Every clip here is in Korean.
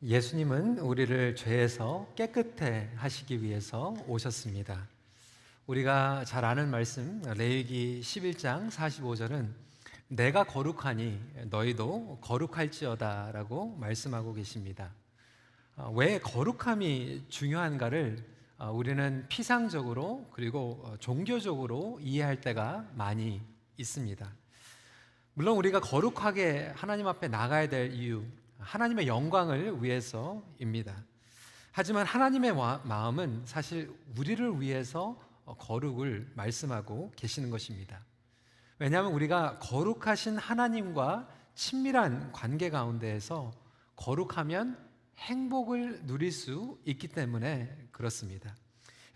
예수님은 우리를 죄에서 깨끗해 하시기 위해서 오셨습니다. 우리가 잘 아는 말씀 레위기 11장 45절은 내가 거룩하니 너희도 거룩할지어다 라고 말씀하고 계십니다. 왜 거룩함이 중요한가를 우리는 피상적으로 그리고 종교적으로 이해할 때가 많이 있습니다. 물론 우리가 거룩하게 하나님 앞에 나가야 될 이유, 하나님의 영광을 위해서입니다. 하지만 하나님의 마음은 사실 우리를 위해서 거룩을 말씀하고 계시는 것입니다. 왜냐하면 우리가 거룩하신 하나님과 친밀한 관계 가운데에서 거룩하면 행복을 누릴 수 있기 때문에 그렇습니다.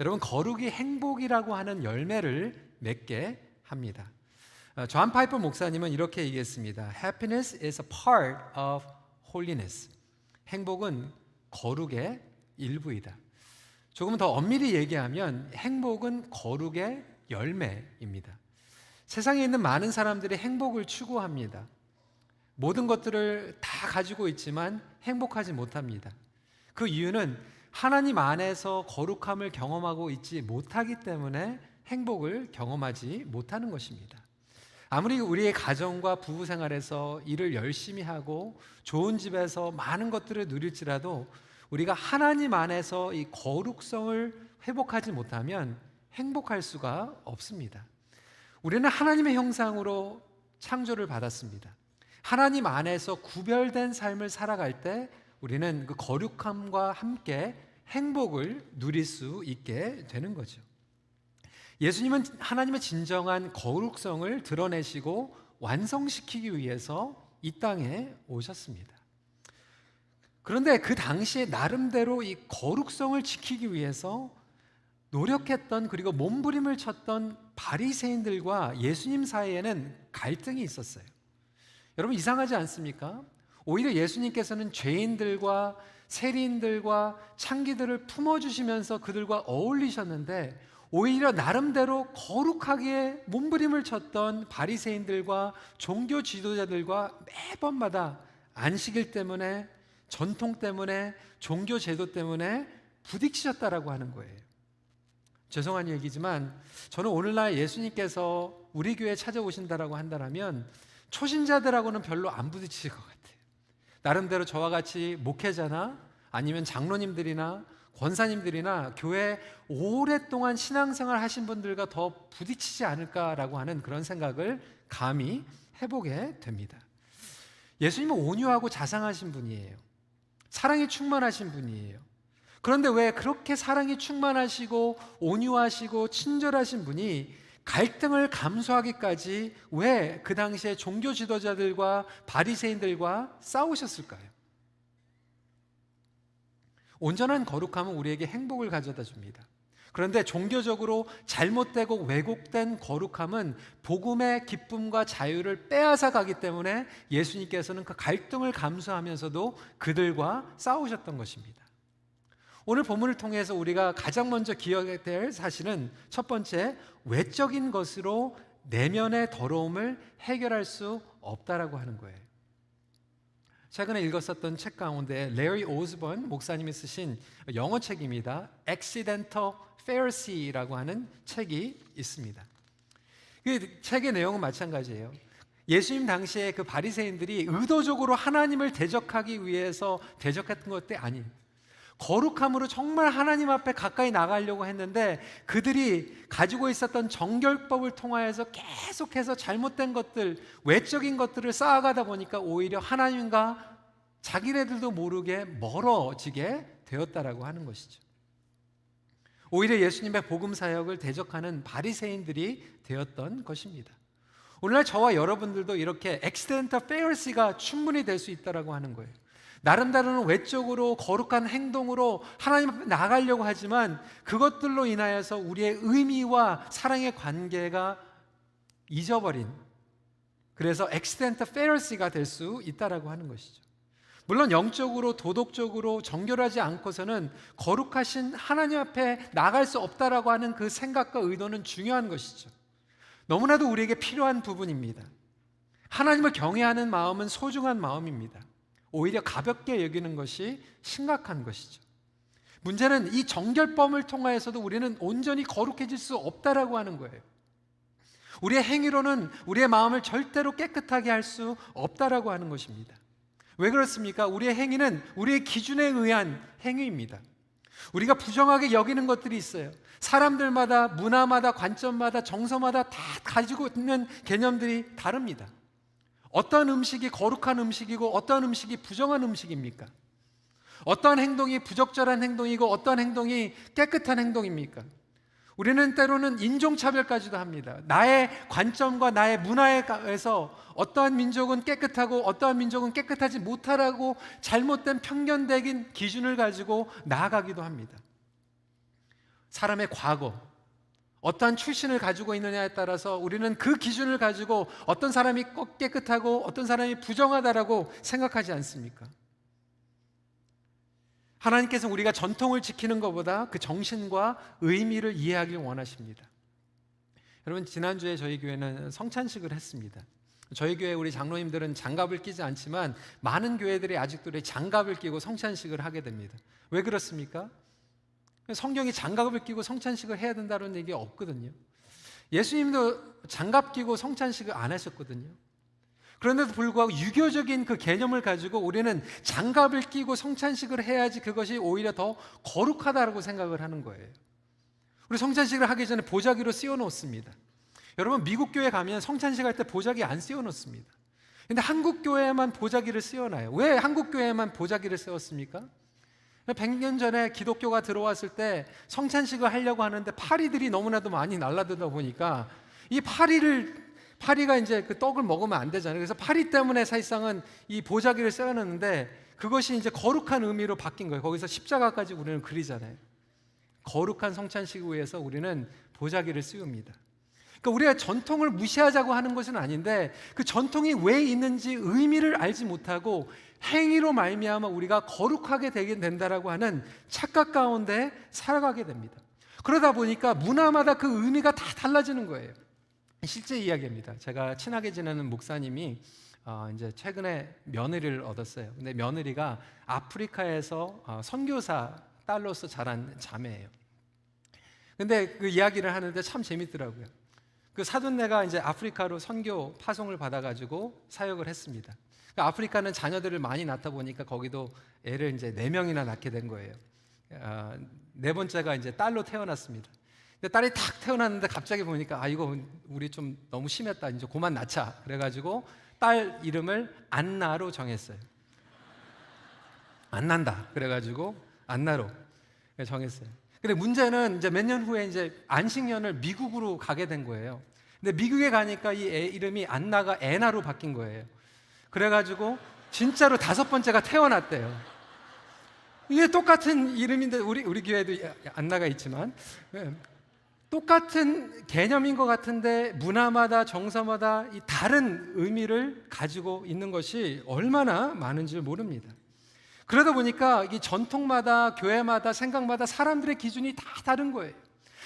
여러분, 거룩이 행복이라고 하는 열매를 맺게 합니다. 존 파이퍼 목사님은 이렇게 얘기했습니다. Happiness is a part of holiness. 행복은 거룩의 일부이다. 조금 더 엄밀히 얘기하면 행복은 거룩의 열매입니다. 세상에 있는 많은 사람들이 행복을 추구합니다. 모든 것들을 다 가지고 있지만 행복하지 못합니다. 그 이유는 하나님 안에서 거룩함을 경험하고 있지 못하기 때문에 행복을 경험하지 못하는 것입니다. 아무리 우리의 가정과 부부 생활에서 일을 열심히 하고 좋은 집에서 많은 것들을 누릴지라도 우리가 하나님 안에서 이 거룩성을 회복하지 못하면 행복할 수가 없습니다. 우리는 하나님의 형상으로 창조를 받았습니다. 하나님 안에서 구별된 삶을 살아갈 때 우리는 그 거룩함과 함께 행복을 누릴 수 있게 되는 거죠. 예수님은 하나님의 진정한 거룩성을 드러내시고 완성시키기 위해서 이 땅에 오셨습니다. 그런데 그 당시에 나름대로 이 거룩성을 지키기 위해서 노력했던 그리고 몸부림을 쳤던 바리새인들과 예수님 사이에는 갈등이 있었어요. 여러분, 이상하지 않습니까? 오히려 예수님께서는 죄인들과 세리인들과 창기들을 품어주시면서 그들과 어울리셨는데 오히려 나름대로 거룩하게 몸부림을 쳤던 바리새인들과 종교 지도자들과 매번마다 안식일 때문에, 전통 때문에, 종교 제도 때문에 부딪히셨다라고 하는 거예요. 죄송한 얘기지만 저는 오늘날 예수님께서 우리 교회에 찾아오신다라고 한다면 초신자들하고는 별로 안 부딪히실 것 같아요. 나름대로 저와 같이 목회자나 아니면 장로님들이나 권사님들이나 교회 오랫동안 신앙생활 하신 분들과 더 부딪히지 않을까라고 하는 그런 생각을 감히 해보게 됩니다. 예수님은 온유하고 자상하신 분이에요. 사랑이 충만하신 분이에요. 그런데 왜 그렇게 사랑이 충만하시고 온유하시고 친절하신 분이 갈등을 감수하기까지 왜 그 당시에 종교 지도자들과 바리새인들과 싸우셨을까요? 온전한 거룩함은 우리에게 행복을 가져다 줍니다. 그런데 종교적으로 잘못되고 왜곡된 거룩함은 복음의 기쁨과 자유를 빼앗아 가기 때문에 예수님께서는 그 갈등을 감수하면서도 그들과 싸우셨던 것입니다. 오늘 본문을 통해서 우리가 가장 먼저 기억해야 될 사실은 첫 번째, 외적인 것으로 내면의 더러움을 해결할 수 없다라고 하는 거예요. 최근에 읽었었던 책 가운데 레리 오스본 목사님이 쓰신 영어 책입니다. Accidental Pharisee라고 하는 책이 있습니다. 그 책의 내용은 마찬가지예요. 예수님 당시에 그 바리새인들이 의도적으로 하나님을 대적하기 위해서 대적했던 것들이 아니에요. 거룩함으로 정말 하나님 앞에 가까이 나가려고 했는데 그들이 가지고 있었던 정결법을 통하여서 계속해서 잘못된 것들, 외적인 것들을 쌓아가다 보니까 오히려 하나님과 자기네들도 모르게 멀어지게 되었다라고 하는 것이죠. 오히려 예수님의 복음 사역을 대적하는 바리새인들이 되었던 것입니다. 오늘날 저와 여러분들도 이렇게 액시덴탈 페리시가 충분히 될 수 있다라고 하는 거예요. 나름대로는 외적으로 거룩한 행동으로 하나님 앞에 나가려고 하지만 그것들로 인하여서 우리의 의미와 사랑의 관계가 잊어버린, 그래서 accidental Pharisee가 될 수 있다라고 하는 것이죠. 물론 영적으로 도덕적으로 정결하지 않고서는 거룩하신 하나님 앞에 나갈 수 없다라고 하는 그 생각과 의도는 중요한 것이죠. 너무나도 우리에게 필요한 부분입니다. 하나님을 경외하는 마음은 소중한 마음입니다. 오히려 가볍게 여기는 것이 심각한 것이죠. 문제는 이 정결범을 통하여서도 우리는 온전히 거룩해질 수 없다라고 하는 거예요. 우리의 행위로는 우리의 마음을 절대로 깨끗하게 할 수 없다라고 하는 것입니다. 왜 그렇습니까? 우리의 행위는 우리의 기준에 의한 행위입니다. 우리가 부정하게 여기는 것들이 있어요. 사람들마다, 문화마다, 관점마다, 정서마다 다 가지고 있는 개념들이 다릅니다. 어떤 음식이 거룩한 음식이고 어떤 음식이 부정한 음식입니까? 어떤 행동이 부적절한 행동이고 어떤 행동이 깨끗한 행동입니까? 우리는 때로는 인종차별까지도 합니다. 나의 관점과 나의 문화에서 어떠한 민족은 깨끗하고 어떠한 민족은 깨끗하지 못하라고 잘못된 편견된 기준을 가지고 나아가기도 합니다. 사람의 과거, 어떠한 출신을 가지고 있느냐에 따라서 우리는 그 기준을 가지고 어떤 사람이 꼭 깨끗하고 어떤 사람이 부정하다라고 생각하지 않습니까? 하나님께서 우리가 전통을 지키는 것보다 그 정신과 의미를 이해하길 원하십니다. 여러분, 지난주에 저희 교회는 성찬식을 했습니다. 저희 교회 우리 장로님들은 장갑을 끼지 않지만 많은 교회들이 아직도 장갑을 끼고 성찬식을 하게 됩니다. 왜 그렇습니까? 성경이 장갑을 끼고 성찬식을 해야 된다는 얘기 없거든요. 예수님도 장갑 끼고 성찬식을 안 하셨거든요. 그런데도 불구하고 유교적인 그 개념을 가지고 우리는 장갑을 끼고 성찬식을 해야지 그것이 오히려 더 거룩하다고 생각을 하는 거예요. 우리 성찬식을 하기 전에 보자기로 씌워 놓습니다. 여러분, 미국 교회 가면 성찬식 할 때 보자기 안 씌워 놓습니다. 근데 한국 교회에만 보자기를 씌워 놔요. 왜 한국 교회에만 보자기를 세웠습니까? 100년 전에 기독교가 들어왔을 때 성찬식을 하려고 하는데 파리들이 너무나도 많이 날아들다 보니까 이 파리가 이제 그 떡을 먹으면 안 되잖아요. 그래서 파리 때문에 사실상은 이 보자기를 세워놨는데 그것이 이제 거룩한 의미로 바뀐 거예요. 거기서 십자가까지 우리는 그리잖아요. 거룩한 성찬식을 위해서 우리는 보자기를 씌웁니다. 그러니까 우리가 전통을 무시하자고 하는 것은 아닌데 그 전통이 왜 있는지 의미를 알지 못하고 행위로 말미암아 우리가 거룩하게 되게 된다라고 하는 착각 가운데 살아가게 됩니다. 그러다 보니까 문화마다 그 의미가 다 달라지는 거예요. 실제 이야기입니다. 제가 친하게 지내는 목사님이 이제 최근에 며느리를 얻었어요. 근데 며느리가 아프리카에서 선교사 딸로서 자란 자매예요. 근데 그 이야기를 하는데 참 재밌더라고요. 그 사돈네가 이제 아프리카로 선교 파송을 받아가지고 사역을 했습니다. 그러니까 아프리카는 자녀들을 많이 낳다 보니까 거기도 애를 이제 4명이나 낳게 된 거예요. 네 번째가 이제 딸로 태어났습니다. 근데 딸이 탁 태어났는데 갑자기 보니까 이거 우리 좀 너무 심했다. 이제 그만 낳자. 그래가지고 딸 이름을 안나로 정했어요. 안난다. 그래가지고 안나로 정했어요. 근데 문제는 이제 몇 년 후에 이제 안식년을 미국으로 가게 된 거예요. 근데 미국에 가니까 이 애 이름이 안나가 애나로 바뀐 거예요. 그래가지고 진짜로 5번째가 태어났대요. 이게 똑같은 이름인데 우리 교회도 안나가 있지만 똑같은 개념인 것 같은데 문화마다 정서마다 이 다른 의미를 가지고 있는 것이 얼마나 많은지 모릅니다. 그러다 보니까 이 전통마다 교회마다 생각마다 사람들의 기준이 다 다른 거예요.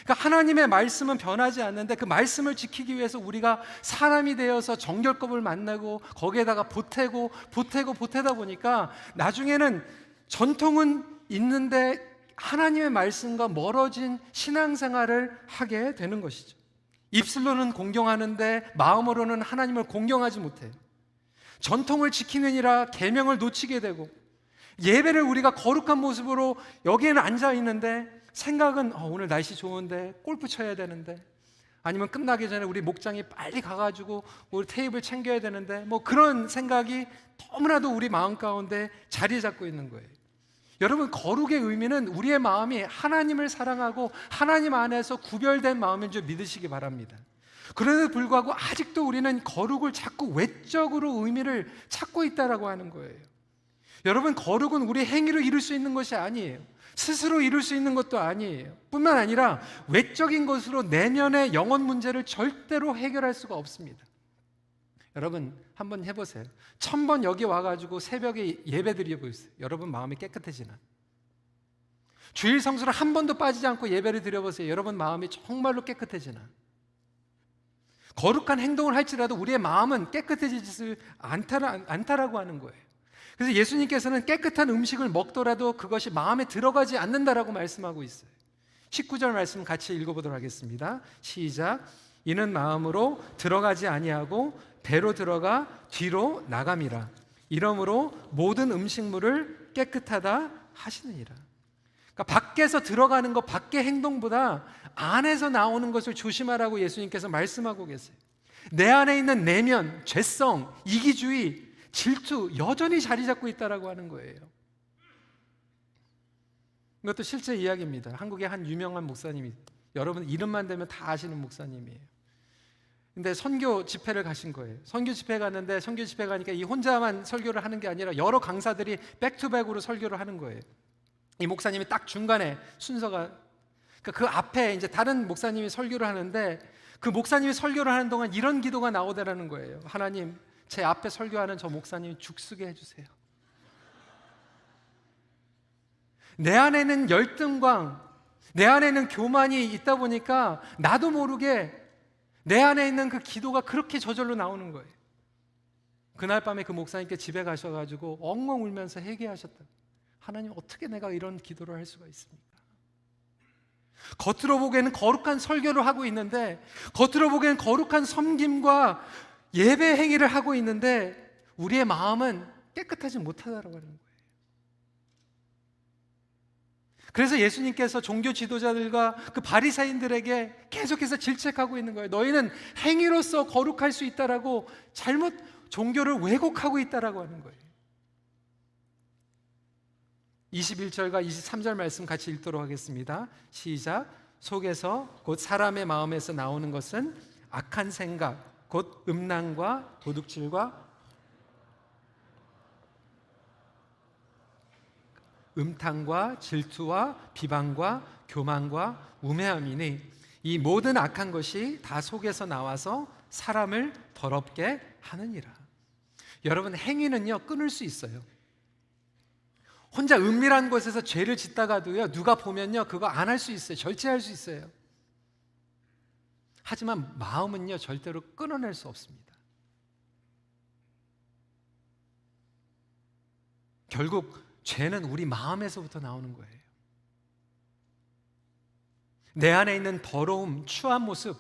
그러니까 하나님의 말씀은 변하지 않는데 그 말씀을 지키기 위해서 우리가 사람이 되어서 정결법을 만나고 거기에다가 보태다 보니까 나중에는 전통은 있는데 하나님의 말씀과 멀어진 신앙생활을 하게 되는 것이죠. 입술로는 공경하는데 마음으로는 하나님을 공경하지 못해요. 전통을 지키느니라 계명을 놓치게 되고 예배를 우리가 거룩한 모습으로 여기에는 앉아 있는데 생각은 오늘 날씨 좋은데 골프 쳐야 되는데 아니면 끝나기 전에 우리 목장이 빨리 가가지고 우리 테이블 챙겨야 되는데 뭐 그런 생각이 너무나도 우리 마음 가운데 자리 잡고 있는 거예요. 여러분, 거룩의 의미는 우리의 마음이 하나님을 사랑하고 하나님 안에서 구별된 마음인 줄 믿으시기 바랍니다. 그럼에도 불구하고 아직도 우리는 거룩을 자꾸 외적으로 의미를 찾고 있다라고 하는 거예요. 여러분, 거룩은 우리 행위로 이룰 수 있는 것이 아니에요. 스스로 이룰 수 있는 것도 아니에요. 뿐만 아니라 외적인 것으로 내면의 영혼 문제를 절대로 해결할 수가 없습니다. 여러분, 한번 해보세요. 1000번 여기 와가지고 새벽에 예배 드려보세요. 여러분 마음이 깨끗해지나? 주일 성수를 한 번도 빠지지 않고 예배를 드려보세요. 여러분 마음이 정말로 깨끗해지나? 거룩한 행동을 할지라도 우리의 마음은 깨끗해지지 않다라고 하는 거예요. 그래서 예수님께서는 깨끗한 음식을 먹더라도 그것이 마음에 들어가지 않는다라고 말씀하고 있어요. 19절 말씀 같이 읽어보도록 하겠습니다. 시작. 이는 마음으로 들어가지 아니하고 배로 들어가 뒤로 나감이라. 이러므로 모든 음식물을 깨끗하다 하시느니라. 그러니까 밖에서 들어가는 것, 밖의 행동보다 안에서 나오는 것을 조심하라고 예수님께서 말씀하고 계세요. 내 안에 있는 내면, 죄성, 이기주의, 질투 여전히 자리 잡고 있다라고 하는 거예요. 이것도 실제 이야기입니다. 한국의 한 유명한 목사님이, 여러분 이름만 대면 다 아시는 목사님이에요. 근데 선교 집회를 가신 거예요. 선교 집회 갔는데, 선교 집회 가니까 이 혼자만 설교를 하는 게 아니라 여러 강사들이 백투백으로 설교를 하는 거예요. 이 목사님이 딱 중간에 순서가, 그러니까 그 앞에 이제 다른 목사님이 설교를 하는데, 그 목사님이 설교를 하는 동안 이런 기도가 나오더라는 거예요. 하나님, 제 앞에 설교하는 저 목사님 죽쓰게 해주세요. 내 안에는 열등감, 내 안에는 교만이 있다 보니까 나도 모르게 내 안에 있는 그 기도가 그렇게 저절로 나오는 거예요. 그날 밤에 그 목사님께 집에 가셔가지고 엉엉 울면서 회개하셨다. 하나님, 어떻게 내가 이런 기도를 할 수가 있습니까? 겉으로 보기에는 거룩한 설교를 하고 있는데, 겉으로 보기에는 거룩한 섬김과 예배 행위를 하고 있는데 우리의 마음은 깨끗하지 못하다라고 하는 거예요. 그래서 예수님께서 종교 지도자들과 그 바리새인들에게 계속해서 질책하고 있는 거예요. 너희는 행위로서 거룩할 수 있다라고 잘못 종교를 왜곡하고 있다라고 하는 거예요. 21절과 23절 말씀 같이 읽도록 하겠습니다. 시작. 속에서 곧 사람의 마음에서 나오는 것은 악한 생각, 곧 음란과 도둑질과 음탕과 질투와 비방과 교만과 우매함이니 이 모든 악한 것이 다 속에서 나와서 사람을 더럽게 하느니라. 여러분, 행위는요 끊을 수 있어요. 혼자 은밀한 곳에서 죄를 짓다가도요 누가 보면요 그거 안 할 수 있어요. 절제할 수 있어요. 하지만 마음은요 절대로 끊어낼 수 없습니다. 결국 죄는 우리 마음에서부터 나오는 거예요. 내 안에 있는 더러움, 추한 모습,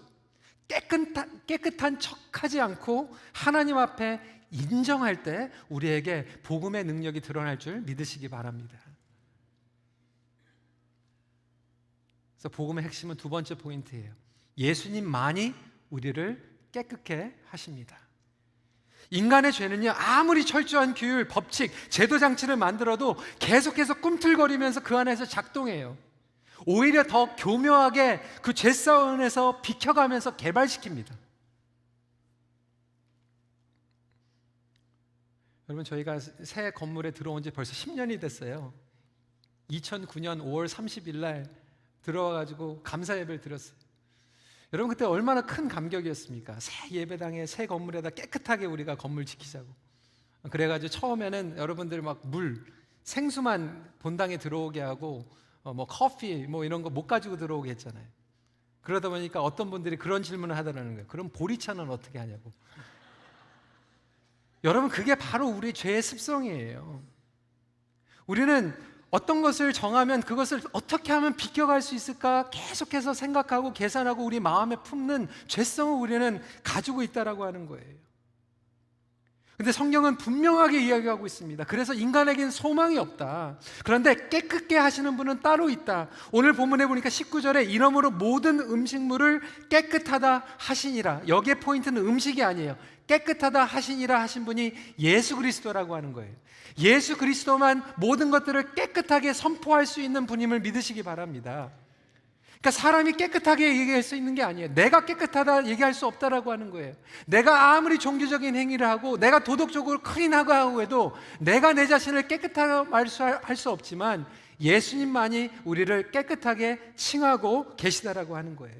깨끗한 척하지 않고 하나님 앞에 인정할 때 우리에게 복음의 능력이 드러날 줄 믿으시기 바랍니다. 그래서 복음의 핵심은 두 번째 포인트예요. 예수님만이 우리를 깨끗게 하십니다. 인간의 죄는요 아무리 철저한 규율, 법칙, 제도 장치를 만들어도 계속해서 꿈틀거리면서 그 안에서 작동해요. 오히려 더 교묘하게 그 죄싸움에서 비켜가면서 개발시킵니다. 여러분, 저희가 새 건물에 들어온 지 벌써 10년이 됐어요. 2009년 5월 30일 날 들어와가지고 감사 예배를 드렸어요. 여러분, 그때 얼마나 큰 감격이었습니까? 새 예배당에, 새 건물에다 깨끗하게 우리가 건물 지키자고. 그래가지고 처음에는 여러분들 막 생수만 본당에 들어오게 하고 뭐 커피 뭐 이런 거 못 가지고 들어오게 했잖아요. 그러다 보니까 어떤 분들이 그런 질문을 하더라는 거예요. 그럼 보리차는 어떻게 하냐고. 여러분, 그게 바로 우리 죄의 습성이에요. 우리는 어떤 것을 정하면 그것을 어떻게 하면 비껴갈 수 있을까 계속해서 생각하고 계산하고 우리 마음에 품는 죄성을 우리는 가지고 있다라고 하는 거예요. 근데 성경은 분명하게 이야기하고 있습니다. 그래서 인간에게는 소망이 없다. 그런데 깨끗게 하시는 분은 따로 있다. 오늘 본문에 보니까 19절에 이러므로 모든 음식물을 깨끗하다 하시니라. 여기에 포인트는 음식이 아니에요. 깨끗하다 하시니라 하신 분이 예수 그리스도라고 하는 거예요. 예수 그리스도만 모든 것들을 깨끗하게 선포할 수 있는 분임을 믿으시기 바랍니다. 그러니까 사람이 깨끗하게 얘기할 수 있는 게 아니에요. 내가 깨끗하다 얘기할 수 없다라고 하는 거예요. 내가 아무리 종교적인 행위를 하고 내가 도덕적으로 클린하고 해도 내가 내 자신을 깨끗하다고 할 수 없지만 예수님만이 우리를 깨끗하게 칭하고 계시다라고 하는 거예요.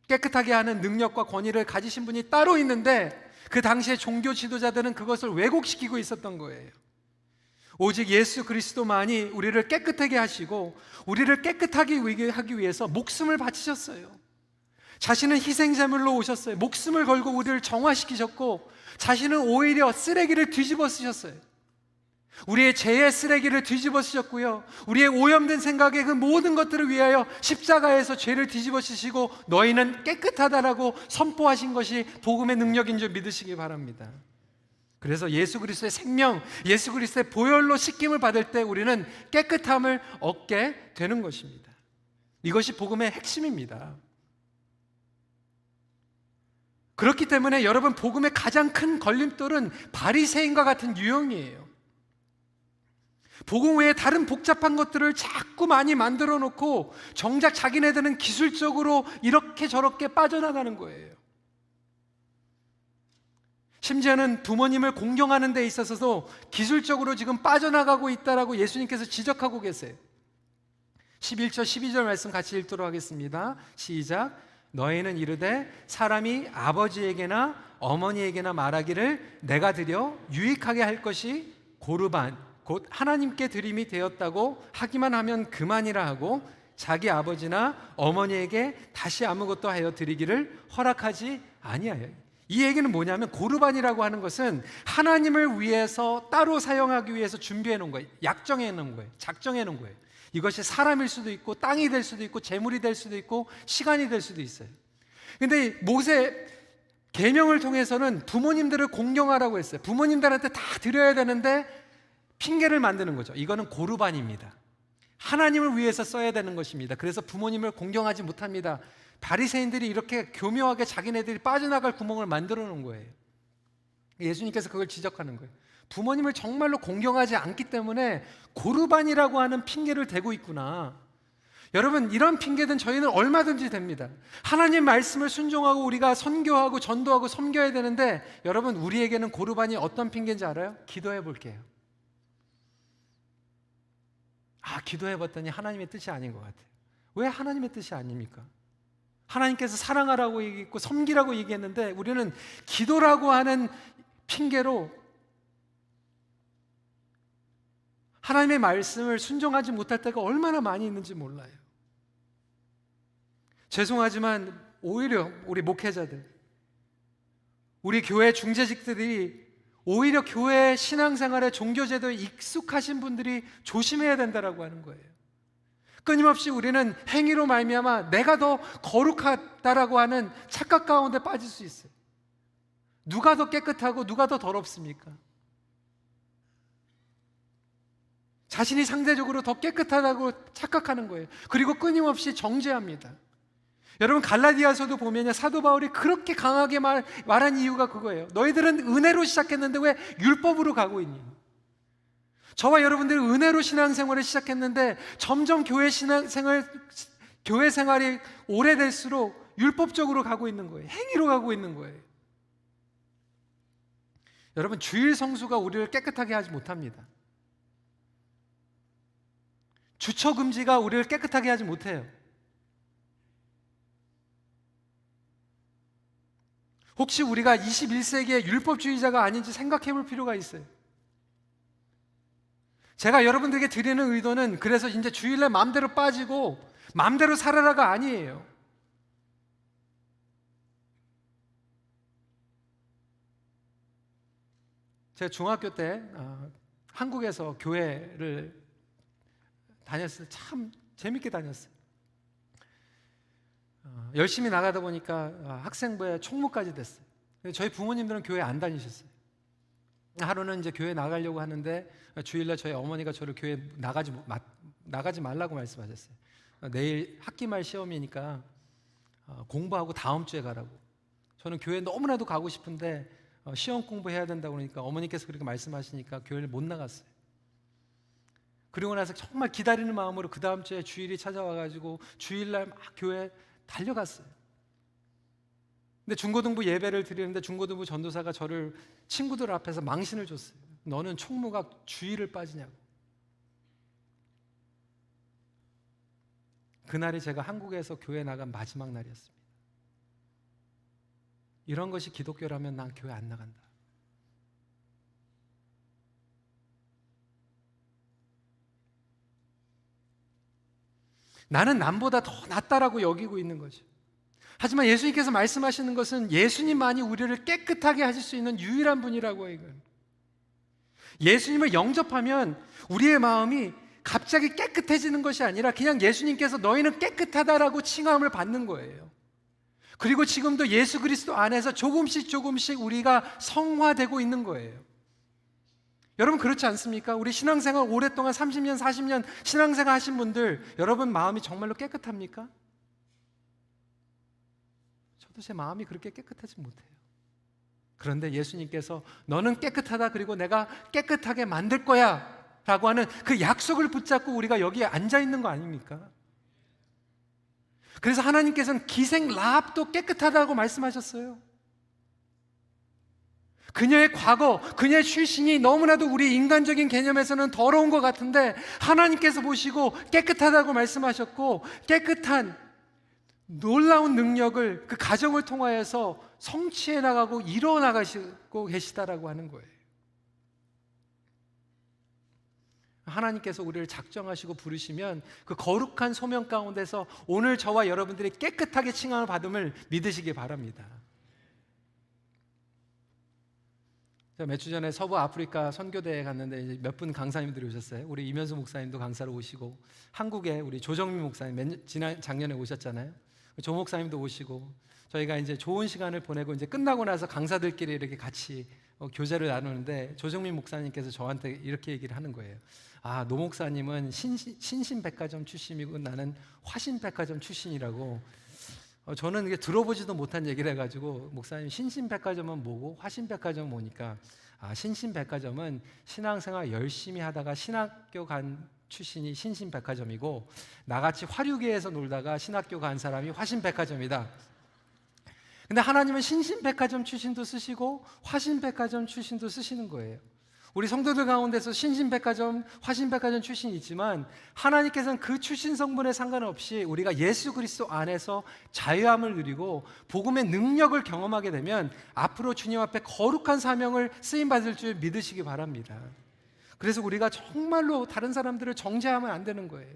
깨끗하게 하는 능력과 권위를 가지신 분이 따로 있는데 그 당시에 종교 지도자들은 그것을 왜곡시키고 있었던 거예요. 오직 예수 그리스도만이 우리를 깨끗하게 하시고 우리를 깨끗하게 하기 위해서 목숨을 바치셨어요. 자신은 희생제물로 오셨어요. 목숨을 걸고 우리를 정화시키셨고, 자신은 오히려 쓰레기를 뒤집어 쓰셨어요. 우리의 죄의 쓰레기를 뒤집어 쓰셨고요, 우리의 오염된 생각의 그 모든 것들을 위하여 십자가에서 죄를 뒤집어 쓰시고 너희는 깨끗하다라고 선포하신 것이 복음의 능력인 줄 믿으시기 바랍니다. 그래서 예수 그리스도의 생명, 예수 그리스도의 보혈로 씻김을 받을 때 우리는 깨끗함을 얻게 되는 것입니다. 이것이 복음의 핵심입니다. 그렇기 때문에 여러분, 복음의 가장 큰 걸림돌은 바리새인과 같은 유형이에요. 복음 외에 다른 복잡한 것들을 자꾸 많이 만들어 놓고 정작 자기네들은 기술적으로 이렇게 저렇게 빠져나가는 거예요. 심지어는 부모님을 공경하는 데 있어서도 기술적으로 지금 빠져나가고 있다라고 예수님께서 지적하고 계세요. 11절 12절 말씀 같이 읽도록 하겠습니다. 시작. 너희는 이르되 사람이 아버지에게나 어머니에게나 말하기를 내가 드려 유익하게 할 것이 고르반 곧 하나님께 드림이 되었다고 하기만 하면 그만이라 하고 자기 아버지나 어머니에게 다시 아무것도 하여 드리기를 허락하지 아니하여. 이 얘기는 뭐냐면, 고르반이라고 하는 것은 하나님을 위해서 따로 사용하기 위해서 준비해 놓은 거예요. 약정해 놓은 거예요. 작정해 놓은 거예요. 이것이 사람일 수도 있고 땅이 될 수도 있고 재물이 될 수도 있고 시간이 될 수도 있어요. 근데 모세 계명을 통해서는 부모님들을 공경하라고 했어요. 부모님들한테 다 드려야 되는데 핑계를 만드는 거죠. 이거는 고르반입니다. 하나님을 위해서 써야 되는 것입니다. 그래서 부모님을 공경하지 못합니다. 바리새인들이 이렇게 교묘하게 자기네들이 빠져나갈 구멍을 만들어 놓은 거예요. 예수님께서 그걸 지적하는 거예요. 부모님을 정말로 공경하지 않기 때문에 고르반이라고 하는 핑계를 대고 있구나. 여러분, 이런 핑계든 저희는 얼마든지 됩니다. 하나님 말씀을 순종하고 우리가 선교하고 전도하고 섬겨야 되는데, 여러분, 우리에게는 고르반이 어떤 핑계인지 알아요? 기도해 볼게요. 기도해 봤더니 하나님의 뜻이 아닌 것 같아요. 왜 하나님의 뜻이 아닙니까? 하나님께서 사랑하라고 얘기했고 섬기라고 얘기했는데 우리는 기도라고 하는 핑계로 하나님의 말씀을 순종하지 못할 때가 얼마나 많이 있는지 몰라요. 죄송하지만 오히려 우리 목회자들, 우리 교회 중재직들이 오히려 교회 신앙생활의 종교제도에 익숙하신 분들이 조심해야 된다라고 하는 거예요. 끊임없이 우리는 행위로 말미암아 내가 더 거룩하다라고 하는 착각 가운데 빠질 수 있어요. 누가 더 깨끗하고 누가 더 더럽습니까? 자신이 상대적으로 더 깨끗하다고 착각하는 거예요. 그리고 끊임없이 정죄합니다. 여러분, 갈라디아서도 보면 사도 바울이 그렇게 강하게 말한 이유가 그거예요. 너희들은 은혜로 시작했는데 왜 율법으로 가고 있니? 저와 여러분들은 은혜로 신앙생활을 시작했는데 점점 교회 생활이 오래될수록 율법적으로 가고 있는 거예요. 행위로 가고 있는 거예요. 여러분, 주일 성수가 우리를 깨끗하게 하지 못합니다. 주처 금지가 우리를 깨끗하게 하지 못해요. 혹시 우리가 21세기의 율법주의자가 아닌지 생각해 볼 필요가 있어요. 제가 여러분들에게 드리는 의도는 그래서 이제 주일날 마음대로 빠지고 마음대로 살아라가 아니에요. 제가 중학교 때 한국에서 교회를 다녔어요. 참 재밌게 다녔어요. 열심히 나가다 보니까 학생부에 총무까지 됐어요. 저희 부모님들은 교회 안 다니셨어요. 하루는 이제 교회 나가려고 하는데 주일날 저희 어머니가 저를 교회 나가지 말라고 말씀하셨어요. 내일 학기말 시험이니까 공부하고 다음 주에 가라고. 저는 교회 너무나도 가고 싶은데 시험 공부해야 된다고 그러니까 어머니께서 그렇게 말씀하시니까 교회를 못 나갔어요. 그리고 나서 정말 기다리는 마음으로 그 다음 주에 주일이 찾아와가지고 주일날 막 교회 달려갔어요. 근데 중고등부 예배를 드리는데 중고등부 전도사가 저를 친구들 앞에서 망신을 줬어요. 너는 총무가 주일을 빠지냐고. 그날이 제가 한국에서 교회 나간 마지막 날이었습니다. 이런 것이 기독교라면 난 교회 안 나간다. 나는 남보다 더 낫다라고 여기고 있는 거죠. 하지만 예수님께서 말씀하시는 것은 예수님만이 우리를 깨끗하게 하실 수 있는 유일한 분이라고 해요. 예수님을 영접하면 우리의 마음이 갑자기 깨끗해지는 것이 아니라 그냥 예수님께서 너희는 깨끗하다라고 칭함을 받는 거예요. 그리고 지금도 예수 그리스도 안에서 조금씩 우리가 성화되고 있는 거예요. 여러분 그렇지 않습니까? 우리 신앙생활 오랫동안 30년, 40년 신앙생활 하신 분들, 여러분 마음이 정말로 깨끗합니까? 저도 제 마음이 그렇게 깨끗하지 못해요. 그런데 예수님께서 너는 깨끗하다, 그리고 내가 깨끗하게 만들 거야 라고 하는 그 약속을 붙잡고 우리가 여기에 앉아 있는 거 아닙니까? 그래서 하나님께서는 기생 라합도 깨끗하다고 말씀하셨어요. 그녀의 과거, 그녀의 출신이 너무나도 우리 인간적인 개념에서는 더러운 것 같은데 하나님께서 보시고 깨끗하다고 말씀하셨고, 깨끗한 놀라운 능력을 그 가정을 통하여서 성취해 나가고 이뤄 나가시고 계시다라고 하는 거예요. 하나님께서 우리를 작정하시고 부르시면 그 거룩한 소명 가운데서 오늘 저와 여러분들이 깨끗하게 칭함을 받음을 믿으시기 바랍니다. 제가 몇 주 전에 서부 아프리카 선교대에 갔는데 몇 분 강사님들이 오셨어요. 우리 이면수 목사님도 강사로 오시고, 한국에 우리 조정민 목사님 작년에 오셨잖아요. 조 목사님도 오시고, 저희가 이제 좋은 시간을 보내고 이제 끝나고 나서 강사들끼리 이렇게 같이 교제를 나누는데, 조정민 목사님께서 저한테 이렇게 얘기를 하는 거예요. 아, 노 목사님은 신신백화점 출신이고 나는 화신백화점 출신이라고. 저는 이게 들어보지도 못한 얘기를 해가지고, 목사님 신신백화점은 뭐고 화신백화점은 뭐니까, 아, 신신백화점은 신앙생활 열심히 하다가 신학교 간 출신이 신신백화점이고, 나같이 화류계에서 놀다가 신학교 간 사람이 화신백화점이다. 근데 하나님은 신신백화점 출신도 쓰시고 화신백화점 출신도 쓰시는 거예요. 우리 성도들 가운데서 신신백화점, 화신백화점 출신이 있지만 하나님께서는 그 출신 성분에 상관없이 우리가 예수 그리스도 안에서 자유함을 누리고 복음의 능력을 경험하게 되면 앞으로 주님 앞에 거룩한 사명을 쓰임받을 줄 믿으시기 바랍니다. 그래서 우리가 정말로 다른 사람들을 정죄하면 안 되는 거예요.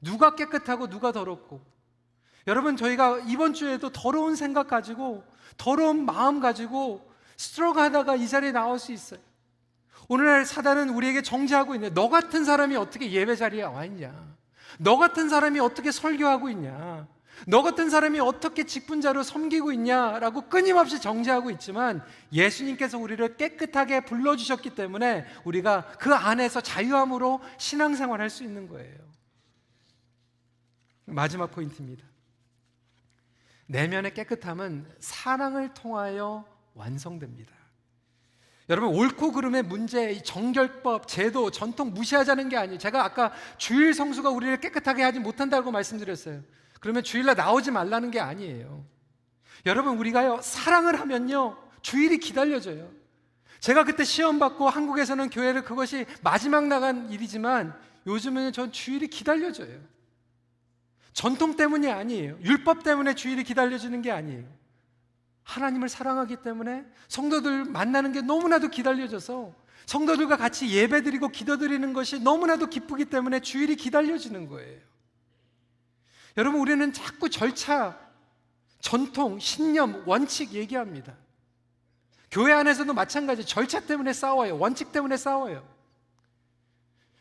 누가 깨끗하고 누가 더럽고. 여러분, 저희가 이번 주에도 더러운 생각 가지고, 더러운 마음 가지고 스트로크하다가 이 자리에 나올 수 있어요. 오늘날 사단은 우리에게 정죄하고 있네. 너 같은 사람이 어떻게 예배 자리에 와 있냐? 너 같은 사람이 어떻게 설교하고 있냐? 너 같은 사람이 어떻게 직분자로 섬기고 있냐라고 끊임없이 정죄하고 있지만, 예수님께서 우리를 깨끗하게 불러주셨기 때문에 우리가 그 안에서 자유함으로 신앙생활할 수 있는 거예요. 마지막 포인트입니다. 내면의 깨끗함은 사랑을 통하여 완성됩니다. 여러분, 옳고 그름의 문제, 이 정결법, 제도, 전통 무시하자는 게 아니에요. 제가 아까 주일 성수가 우리를 깨끗하게 하지 못한다고 말씀드렸어요. 그러면 주일날 나오지 말라는 게 아니에요. 여러분, 우리가요 사랑을 하면요 주일이 기다려져요. 제가 그때 시험 받고 한국에서는 교회를, 그것이 마지막 나간 일이지만 요즘은 전 주일이 기다려져요. 전통 때문이 아니에요. 율법 때문에 주일이 기다려지는 게 아니에요. 하나님을 사랑하기 때문에 성도들 만나는 게 너무나도 기다려져서 성도들과 같이 예배드리고 기도드리는 것이 너무나도 기쁘기 때문에 주일이 기다려지는 거예요. 여러분, 우리는 자꾸 절차, 전통, 신념, 원칙 얘기합니다. 교회 안에서도 마찬가지. 절차 때문에 싸워요. 원칙 때문에 싸워요.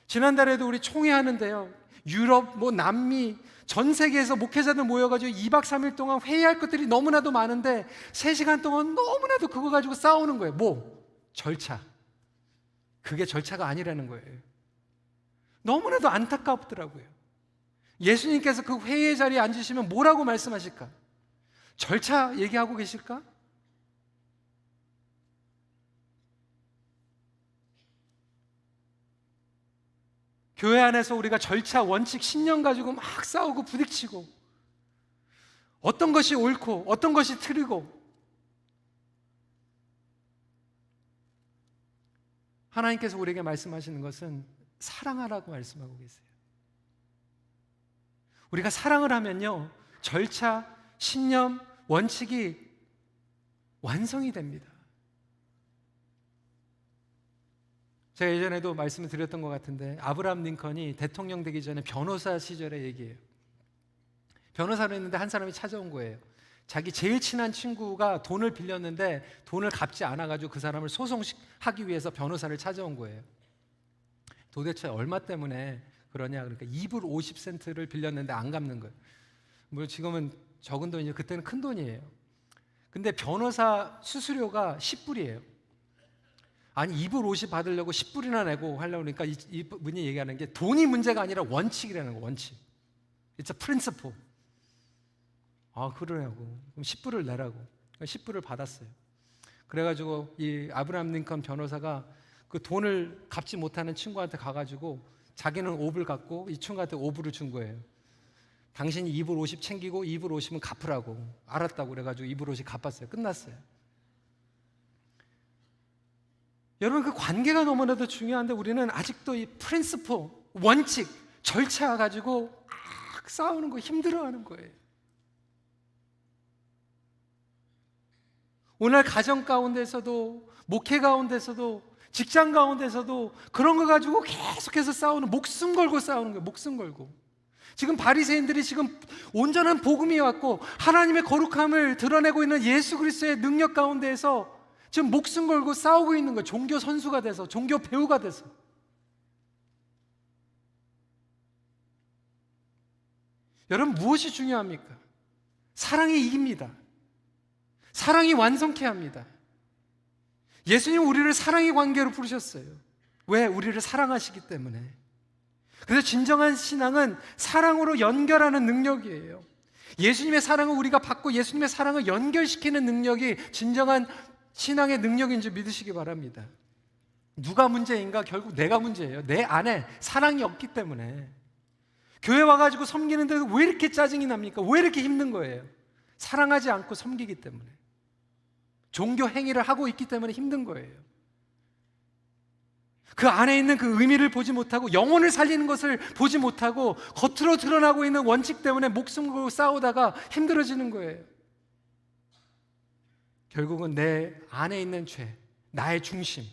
지난달에도 우리 총회 하는데요, 유럽, 남미, 전 세계에서 목회자들 모여가지고 2박 3일 동안 회의할 것들이 너무나도 많은데 3시간 동안 너무나도 그거 가지고 싸우는 거예요. 절차. 그게 절차가 아니라는 거예요. 너무나도 안타깝더라고요. 예수님께서 그 회의의 자리에 앉으시면 뭐라고 말씀하실까? 절차 얘기하고 계실까? 교회 안에서 우리가 절차, 원칙, 신념 가지고 막 싸우고 부딪히고, 어떤 것이 옳고 어떤 것이 틀리고. 하나님께서 우리에게 말씀하시는 것은 사랑하라고 말씀하고 계세요. 우리가 사랑을 하면요 절차, 신념, 원칙이 완성이 됩니다. 제가 예전에도 말씀을 드렸던 것 같은데, 아브라함 링컨이 대통령 되기 전에 변호사 시절의 얘기예요. 변호사로 했는데 한 사람이 찾아온 거예요. 자기 제일 친한 친구가 돈을 빌렸는데 돈을 갚지 않아가지고 그 사람을 소송하기 위해서 변호사를 찾아온 거예요. 도대체 얼마 때문에 그러냐. 그러니까 2불 50센트를 빌렸는데 안 갚는 거예요. 뭐 지금은 적은 돈이죠. 그때는 큰 돈이에요. 근데 변호사 수수료가 10불이에요. 아니 2불 50 받으려고 10불이나 내고 하려고 그러니까 이분이 얘기하는 게 돈이 문제가 아니라 원칙이라는 거. 원칙. It's a principle. 아 그러냐고. 그럼 10불을 내라고. 10불을 받았어요. 그래가지고 이 아브라함 링컨 변호사가 그 돈을 갚지 못하는 친구한테 가가지고 자기는 5불 갚고 이 친구한테 5불을 준 거예요. 당신이 2불 50 챙기고 2불 50은 갚으라고. 알았다고 그래가지고 2불 50 갚았어요. 끝났어요. 여러분 그 관계가 너무나도 중요한데 우리는 아직도 이 프린시플, 원칙, 절차 가지고 막 싸우는 거 힘들어하는 거예요. 오늘 가정 가운데서도 목회 가운데서도 직장 가운데서도 그런 거 가지고 계속해서 싸우는, 목숨 걸고 싸우는 거예요. 목숨 걸고. 지금 바리새인들이 지금 온전한 복음이 왔고 하나님의 거룩함을 드러내고 있는 예수 그리스도의 능력 가운데에서 지금 목숨 걸고 싸우고 있는 거예요. 종교 선수가 돼서, 종교 배우가 돼서. 여러분 무엇이 중요합니까? 사랑이 이깁니다. 사랑이 완성케 합니다. 예수님 우리를 사랑의 관계로 부르셨어요. 왜? 우리를 사랑하시기 때문에. 그래서 진정한 신앙은 사랑으로 연결하는 능력이에요. 예수님의 사랑을 우리가 받고 예수님의 사랑을 연결시키는 능력이 진정한 신앙의 능력인 줄 믿으시기 바랍니다. 누가 문제인가? 결국 내가 문제예요. 내 안에 사랑이 없기 때문에. 교회 와가지고 섬기는데 왜 이렇게 짜증이 납니까? 왜 이렇게 힘든 거예요? 사랑하지 않고 섬기기 때문에. 종교 행위를 하고 있기 때문에 힘든 거예요. 그 안에 있는 그 의미를 보지 못하고 영혼을 살리는 것을 보지 못하고 겉으로 드러나고 있는 원칙 때문에 목숨 걸고 싸우다가 힘들어지는 거예요. 결국은 내 안에 있는 죄, 나의 중심,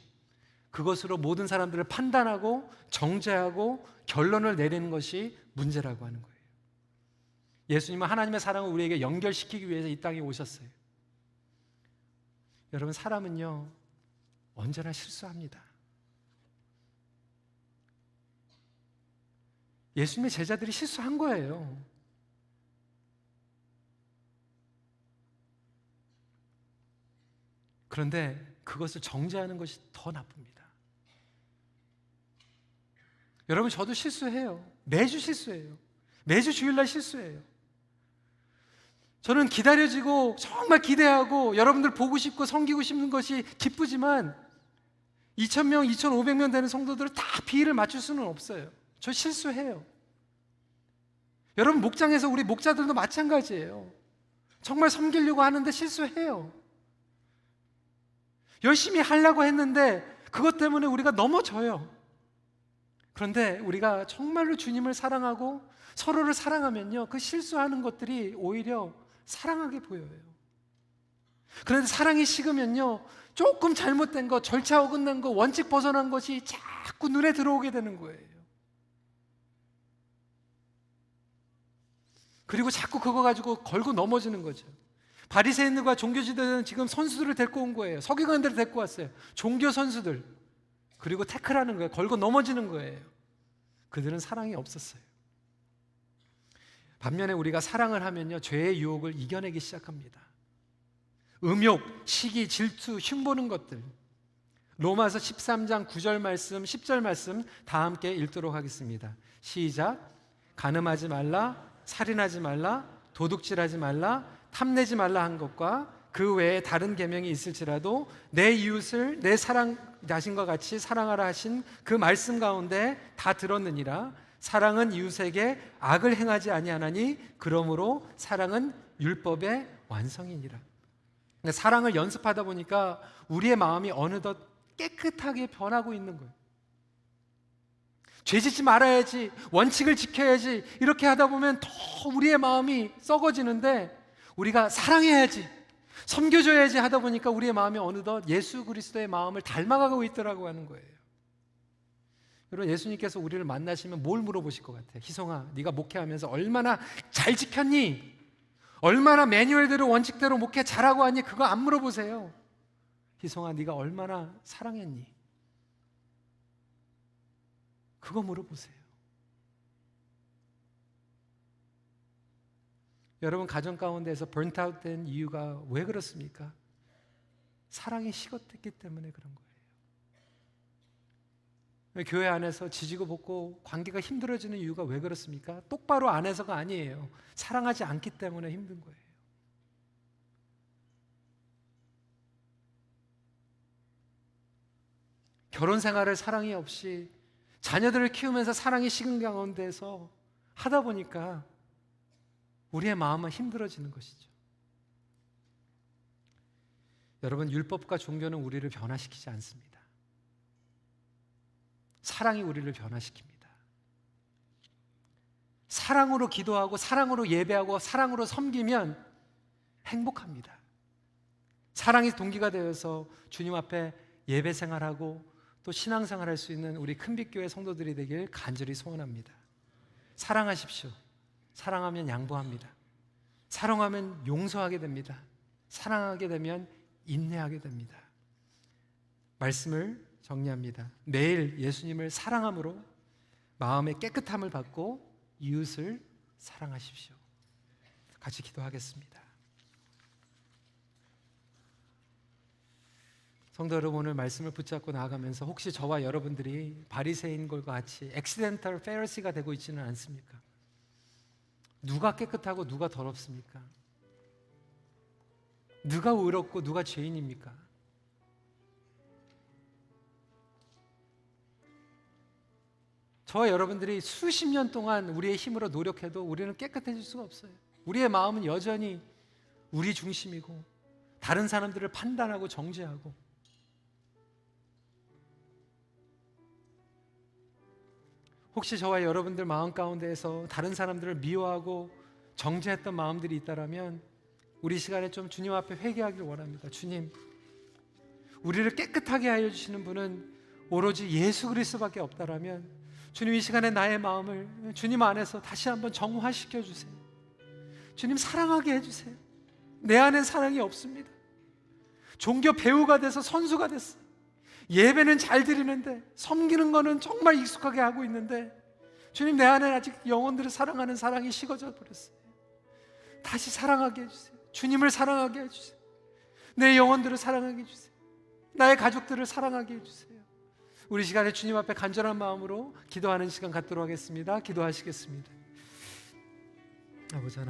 그것으로 모든 사람들을 판단하고 정죄하고 결론을 내리는 것이 문제라고 하는 거예요. 예수님은 하나님의 사랑을 우리에게 연결시키기 위해서 이 땅에 오셨어요. 여러분 사람은요 언제나 실수합니다. 예수님의 제자들이 실수한 거예요. 그런데 그것을 정죄하는 것이 더 나쁩니다. 여러분 저도 실수해요. 매주 실수해요. 매주 주일날 실수해요. 저는 기다려지고 정말 기대하고 여러분들 보고 싶고 섬기고 싶은 것이 기쁘지만 2,000명, 2,500명 되는 성도들을 다 비율을 맞출 수는 없어요. 저 실수해요. 여러분 목장에서 우리 목자들도 마찬가지예요. 정말 섬기려고 하는데 실수해요. 열심히 하려고 했는데 그것 때문에 우리가 넘어져요. 그런데 우리가 정말로 주님을 사랑하고 서로를 사랑하면요 그 실수하는 것들이 오히려 사랑하게 보여요. 그런데 사랑이 식으면요 조금 잘못된 것, 절차 어긋난 것, 원칙 벗어난 것이 자꾸 눈에 들어오게 되는 거예요. 그리고 자꾸 그거 가지고 걸고 넘어지는 거죠. 바리새인들과 종교지도자는 지금 선수들을 데리고 온 거예요. 서기관들을 데리고 왔어요. 종교 선수들. 그리고 태클하는 거예요. 걸고 넘어지는 거예요. 그들은 사랑이 없었어요. 반면에 우리가 사랑을 하면요 죄의 유혹을 이겨내기 시작합니다. 음욕, 시기, 질투, 흉보는 것들. 로마서 13장 9절 말씀, 10절 말씀 다 함께 읽도록 하겠습니다. 시작. 간음하지 말라, 살인하지 말라, 도둑질하지 말라, 탐내지 말라 한 것과 그 외에 다른 계명이 있을지라도 내 이웃을 내 사랑 자신과 같이 사랑하라 하신 그 말씀 가운데 다 들었느니라. 사랑은 이웃에게 악을 행하지 아니하나니 그러므로 사랑은 율법의 완성이니라. 사랑을 연습하다 보니까 우리의 마음이 어느덧 깨끗하게 변하고 있는 거예요. 죄 짓지 말아야지, 원칙을 지켜야지 이렇게 하다 보면 더 우리의 마음이 썩어지는데 우리가 사랑해야지, 섬겨줘야지 하다 보니까 우리의 마음이 어느덧 예수 그리스도의 마음을 닮아가고 있더라고 하는 거예요. 여러분 예수님께서 우리를 만나시면 뭘 물어보실 것 같아요? 희성아, 네가 목회하면서 얼마나 잘 지켰니? 얼마나 매뉴얼대로 원칙대로 목회 잘하고 왔니? 그거 안 물어보세요. 희송아, 네가 얼마나 사랑했니? 그거 물어보세요. 여러분 가정 가운데에서 번트아웃 된 이유가 왜 그렇습니까? 사랑이 식었기 때문에 그런 거예요. 교회 안에서 지지고 볶고 관계가 힘들어지는 이유가 왜 그렇습니까? 똑바로 안 해서가 아니에요. 사랑하지 않기 때문에 힘든 거예요. 결혼 생활을 사랑이 없이 자녀들을 키우면서 사랑이 식은 가운데서 하다 보니까 우리의 마음은 힘들어지는 것이죠. 여러분, 율법과 종교는 우리를 변화시키지 않습니다. 사랑이 우리를 변화시킵니다. 사랑으로 기도하고 사랑으로 예배하고 사랑으로 섬기면 행복합니다. 사랑이 동기가 되어서 주님 앞에 예배 생활하고 또 신앙생활할 수 있는 우리 큰빛교회 성도들이 되길 간절히 소원합니다. 사랑하십시오. 사랑하면 양보합니다. 사랑하면 용서하게 됩니다. 사랑하게 되면 인내하게 됩니다. 말씀을 정리합니다. 매일 예수님을 사랑함으로 마음의 깨끗함을 받고 이웃을 사랑하십시오. 같이 기도하겠습니다. 성도 여러분, 오늘 말씀을 붙잡고 나아가면서 혹시 저와 여러분들이 바리새인과 같이 액시덴털 페리시가 되고 있지는 않습니까? 누가 깨끗하고 누가 더럽습니까? 누가 의롭고 누가 죄인입니까? 저와 여러분들이 수십 년 동안 우리의 힘으로 노력해도 우리는 깨끗해질 수가 없어요. 우리의 마음은 여전히 우리 중심이고 다른 사람들을 판단하고 정죄하고, 혹시 저와 여러분들 마음 가운데에서 다른 사람들을 미워하고 정죄했던 마음들이 있다라면 우리 시간에 좀 주님 앞에 회개하길 원합니다. 주님, 우리를 깨끗하게 하여 주시는 분은 오로지 예수 그리스도밖에 없다라면 주님, 이 시간에 나의 마음을 주님 안에서 다시 한번 정화시켜 주세요. 주님, 사랑하게 해주세요. 내 안에 사랑이 없습니다. 종교 배우가 돼서 선수가 됐어요. 예배는 잘 드리는데 섬기는 거는 정말 익숙하게 하고 있는데 주님, 내 안에 아직 영혼들을 사랑하는 사랑이 식어져 버렸어요. 다시 사랑하게 해주세요. 주님을 사랑하게 해주세요. 내 영혼들을 사랑하게 해주세요. 나의 가족들을 사랑하게 해주세요. 우리 시간에 주님 앞에 간절한 마음으로 기도하는 시간 갖도록 하겠습니다. 기도하시겠습니다. 아버지 하나님,